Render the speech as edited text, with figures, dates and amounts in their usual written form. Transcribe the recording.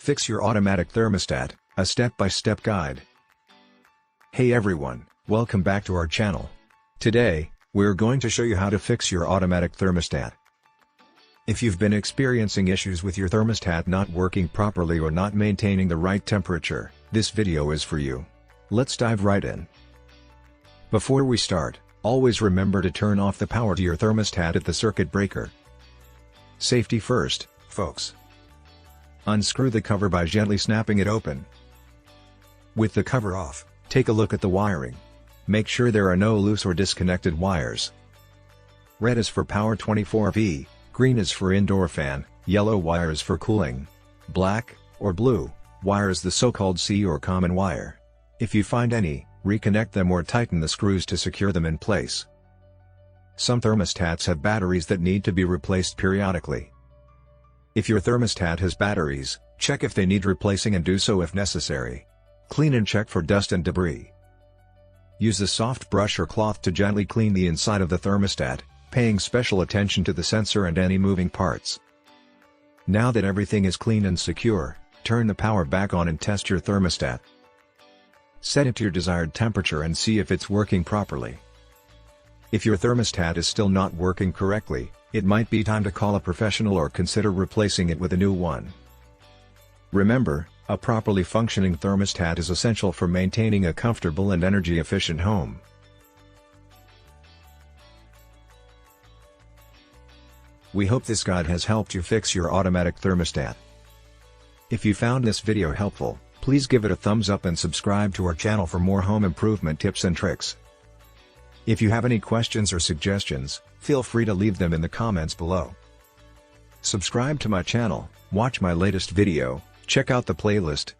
Fix your automatic thermostat, a step-by-step guide. Hey everyone, welcome back to our channel. Today, we're going to show you how to fix your automatic thermostat. If you've been experiencing issues with your thermostat not working properly or not maintaining the right temperature, this video is for you. Let's dive right in. Before we start, always remember to turn off the power to your thermostat at the circuit breaker. Safety first, folks. Unscrew the cover by gently snapping it open. With the cover off, take a look at the wiring. Make sure there are no loose or disconnected wires. Red is for power 24V, green is for indoor fan, yellow wires for cooling. Black, or blue, wires the so-called C or common wire. If you find any, reconnect them or tighten the screws to secure them in place. Some thermostats have batteries that need to be replaced periodically. If your thermostat has batteries, check if they need replacing and do so if necessary. Clean and check for dust and debris. Use a soft brush or cloth to gently clean the inside of the thermostat, paying special attention to the sensor and any moving parts. Now that everything is clean and secure, turn the power back on and test your thermostat. Set it to your desired temperature and see if it's working properly. If your thermostat is still not working correctly, it might be time to call a professional or consider replacing it with a new one. Remember, a properly functioning thermostat is essential for maintaining a comfortable and energy-efficient home. We hope this guide has helped you fix your automatic thermostat. If you found this video helpful, please give it a thumbs up and subscribe to our channel for more home improvement tips and tricks. If you have any questions or suggestions, feel free to leave them in the comments below. Subscribe to my channel, watch my latest video, check out the playlist,